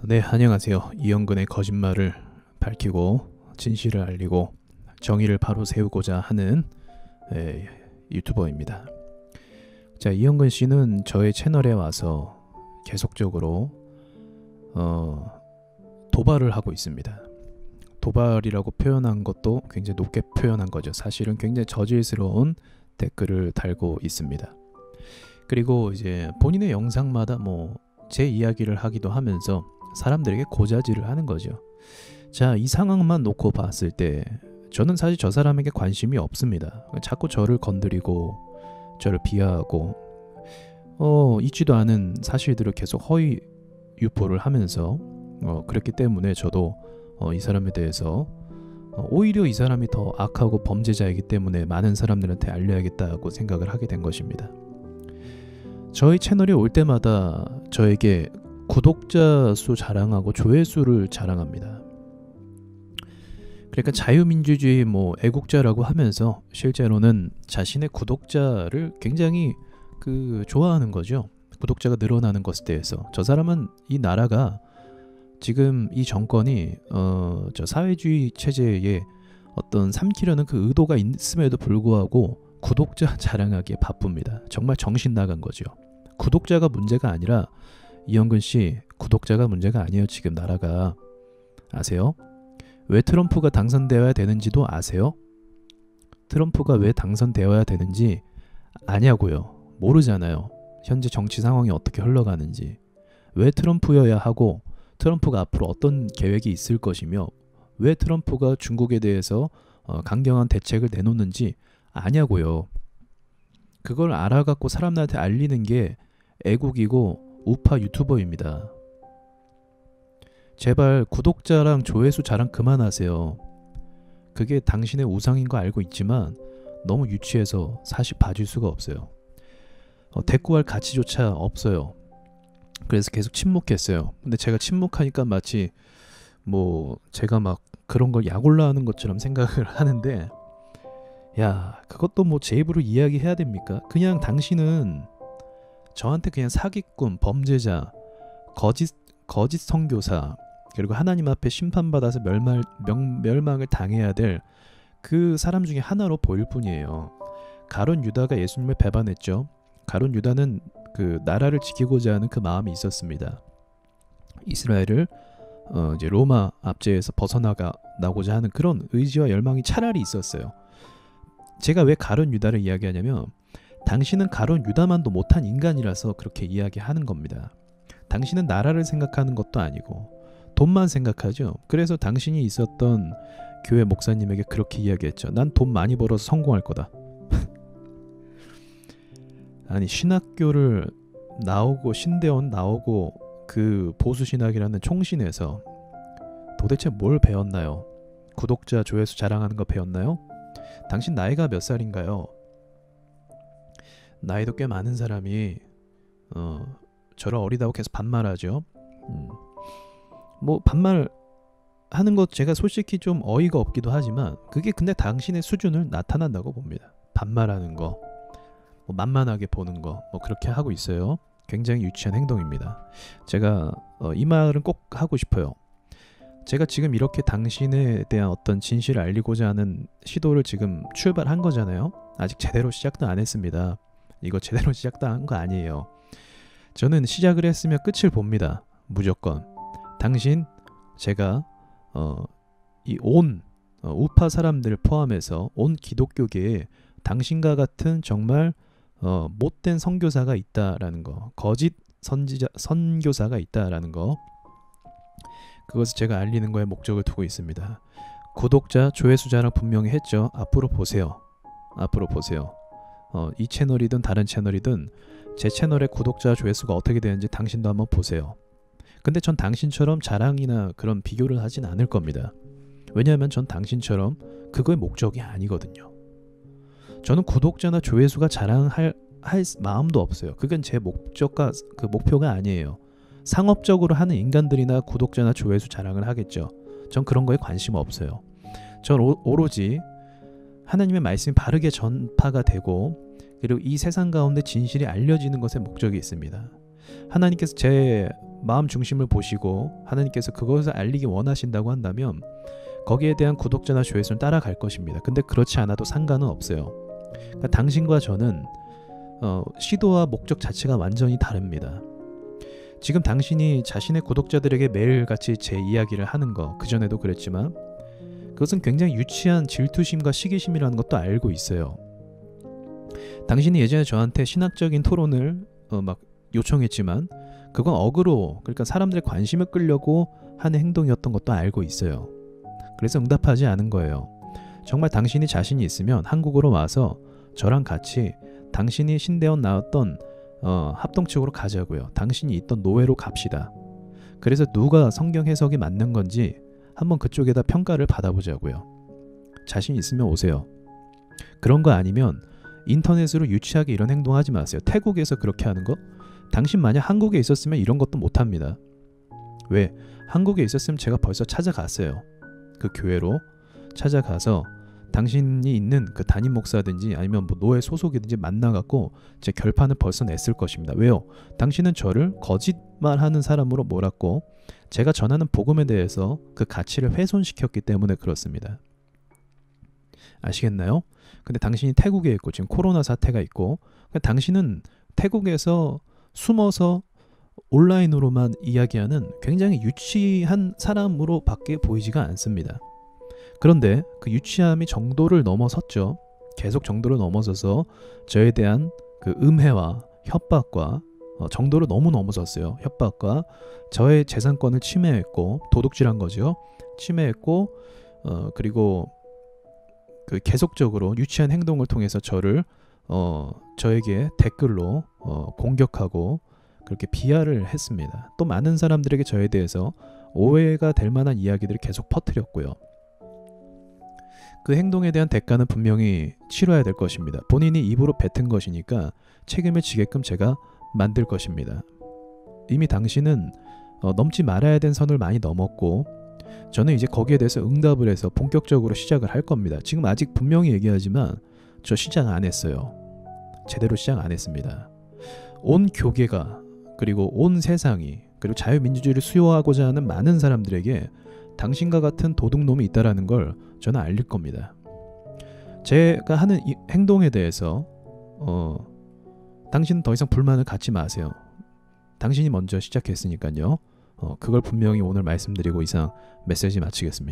네, 안녕하세요. 이영근의 거짓말을 밝히고 진실을 알리고 정의를 바로 세우고자 하는 유튜버입니다. 자, 이영근 씨는 저의 채널에 와서 계속적으로 도발을 하고 있습니다. 도발이라고 표현한 것도 굉장히 높게 표현한 거죠. 사실은 굉장히 저질스러운 댓글을 달고 있습니다. 그리고 이제 본인의 영상마다 제 이야기를 하기도 하면서 사람들에게 고자질을 하는 거죠. 자, 이 상황만 놓고 봤을 때 저는 사실 저 사람에게 관심이 없습니다. 자꾸 저를 건드리고 저를 비하하고 있지도 않은 사실들을 계속 허위 유포를 하면서 그렇기 때문에 저도 이 사람에 대해서 오히려 이 사람이 더 악하고 범죄자이기 때문에 많은 사람들한테 알려야겠다고 생각을 하게 된 것입니다. 저희 채널에 올 때마다 저에게 구독자 수 자랑하고 조회수를 자랑합니다. 그러니까 자유민주주의 애국자라고 하면서 실제로는 자신의 구독자를 굉장히 좋아하는 거죠. 구독자가 늘어나는 것에 대해서. 저 사람은 이 나라가 지금 이 정권이 저 사회주의 체제에 어떤 삼키려는 그 의도가 있음에도 불구하고 구독자 자랑하기에 바쁩니다. 정말 정신 나간 거죠. 구독자가 문제가 아니라 이영근 씨, 구독자가 문제가 아니에요. 지금 나라가. 아세요? 왜 트럼프가 당선되어야 되는지도 아세요? 트럼프가 왜 당선되어야 되는지 아냐고요. 모르잖아요. 현재 정치 상황이 어떻게 흘러가는지. 왜 트럼프여야 하고 트럼프가 앞으로 어떤 계획이 있을 것이며 왜 트럼프가 중국에 대해서 강경한 대책을 내놓는지 아냐고요. 그걸 알아갖고 사람들한테 알리는 게 애국이고 우파 유튜버입니다. 제발 구독자랑 조회수 자랑 그만하세요. 그게 당신의 우상인 거 알고 있지만 너무 유치해서 사실 봐줄 수가 없어요. 대꾸할 가치조차 없어요. 그래서 계속 침묵했어요. 근데 제가 침묵하니까 마치 제가 막 그런 걸 약올라하는 것처럼 생각을 하는데, 야, 그것도 제 입으로 이야기해야 됩니까? 그냥 당신은 저한테 그냥 사기꾼, 범죄자, 거짓 선교사, 그리고 하나님 앞에 심판받아서 멸망을 당해야 될 그 사람 중에 하나로 보일 뿐이에요. 가룟 유다가 예수님을 배반했죠. 가룟 유다는 그 나라를 지키고자 하는 그 마음이 있었습니다. 이스라엘을 이제 로마 압제에서 벗어나고자 하는 그런 의지와 열망이 차라리 있었어요. 제가 왜 가룟 유다를 이야기하냐면 당신은 가룟 유다만도 못한 인간이라서 그렇게 이야기하는 겁니다. 당신은 나라를 생각하는 것도 아니고 돈만 생각하죠. 그래서 당신이 있었던 교회 목사님에게 그렇게 이야기했죠. 난 돈 많이 벌어서 성공할 거다. 아니, 신학교를 나오고 신대원 나오고 그 보수신학이라는 총신에서 도대체 뭘 배웠나요? 구독자 조회수 자랑하는 거 배웠나요? 당신 나이가 몇 살인가요? 나이도 꽤 많은 사람이 저를 어리다고 계속 반말하죠. 반말 하는 것 제가 솔직히 좀 어이가 없기도 하지만 그게 근데 당신의 수준을 나타난다고 봅니다. 반말하는 거, 만만하게 보는 거, 그렇게 하고 있어요. 굉장히 유치한 행동입니다. 제가 이 말은 꼭 하고 싶어요. 제가 지금 이렇게 당신에 대한 어떤 진실을 알리고자 하는 시도를 지금 출발한 거잖아요. 아직 제대로 시작도 안 했습니다. 이거 제대로 시작도 한 거 아니에요. 저는 시작을 했으면 끝을 봅니다. 무조건. 당신, 제가 이 온 우파 사람들 포함해서 온 기독교계에 당신과 같은 정말 못된 선교사가 있다라는 거, 거짓 선교사가 있다라는 거, 그것을 제가 알리는 거에 목적을 두고 있습니다. 구독자 조회수 자랑 분명히 했죠. 앞으로 보세요. 앞으로 보세요. 이 채널이든 다른 채널이든 제 채널의 구독자 조회수가 어떻게 되는지 당신도 한번 보세요. 근데 전 당신처럼 자랑이나 그런 비교를 하진 않을 겁니다. 왜냐하면 전 당신처럼 그거의 목적이 아니거든요. 저는 구독자나 조회수가 자랑할 마음도 없어요. 그건 제 목적과 그 목표가 아니에요. 상업적으로 하는 인간들이나 구독자나 조회수 자랑을 하겠죠. 전 그런 거에 관심 없어요. 전 오로지 하나님의 말씀이 바르게 전파가 되고 그리고 이 세상 가운데 진실이 알려지는 것에 목적이 있습니다. 하나님께서 제 마음 중심을 보시고 하나님께서 그것을 알리기 원하신다고 한다면 거기에 대한 구독자나 조회수는 따라갈 것입니다. 근데 그렇지 않아도 상관은 없어요. 그러니까 당신과 저는 시도와 목적 자체가 완전히 다릅니다. 지금 당신이 자신의 구독자들에게 매일같이 제 이야기를 하는 거, 그전에도 그랬지만 그것은 굉장히 유치한 질투심과 시기심이라는 것도 알고 있어요. 당신이 예전에 저한테 신학적인 토론을 막 요청했지만 그건 억으로, 그러니까 사람들의 관심을 끌려고 하는 행동이었던 것도 알고 있어요. 그래서 응답하지 않은 거예요. 정말 당신이 자신이 있으면 한국으로 와서 저랑 같이 당신이 신대원 나왔던 합동측으로 가자고요. 당신이 있던 노예로 갑시다. 그래서 누가 성경 해석이 맞는 건지 한번 그쪽에다 평가를 받아보자고요. 자신 있으면 오세요. 그런 거 아니면 인터넷으로 유치하게 이런 행동하지 마세요. 태국에서 그렇게 하는 거? 당신 만약 한국에 있었으면 이런 것도 못합니다. 왜? 한국에 있었으면 제가 벌써 찾아갔어요. 그 교회로 찾아가서 당신이 있는 그 담임 목사든지 아니면 뭐 노예 소속이든지 만나갖고 제 결판을 벌써 냈을 것입니다. 왜요? 당신은 저를 거짓말하는 사람으로 몰았고 제가 전하는 복음에 대해서 그 가치를 훼손시켰기 때문에 그렇습니다. 아시겠나요? 근데 당신이 태국에 있고 지금 코로나 사태가 있고 당신은 태국에서 숨어서 온라인으로만 이야기하는 굉장히 유치한 사람으로 밖에 보이지가 않습니다. 그런데 그 유치함이 정도를 넘어섰죠. 계속 정도를 넘어서서 저에 대한 그 음해와 협박과 정도를 너무 넘어섰어요. 협박과 저의 재산권을 침해했고 도둑질한 거죠. 침해했고 그리고 그 계속적으로 유치한 행동을 통해서 저에게 댓글로 공격하고 그렇게 비하를 했습니다. 또 많은 사람들에게 저에 대해서 오해가 될 만한 이야기들을 계속 퍼뜨렸고요. 그 행동에 대한 대가는 분명히 치러야 될 것입니다. 본인이 입으로 뱉은 것이니까 책임을 지게끔 제가 만들 것입니다. 이미 당신은 넘지 말아야 된 선을 많이 넘었고 저는 이제 거기에 대해서 응답을 해서 본격적으로 시작을 할 겁니다. 지금 아직 분명히 얘기하지만 저 시작 안 했어요. 제대로 시작 안 했습니다. 온 교계가 그리고 온 세상이 그리고 자유민주주의를 수요하고자 하는 많은 사람들에게 당신과 같은 도둑놈이 있다라는 걸 저는 알릴 겁니다. 제가 하는 이 행동에 대해서 당신은 더 이상 불만을 갖지 마세요. 당신이 먼저 시작했으니까요. 그걸 분명히 오늘 말씀드리고 이상 메시지 마치겠습니다.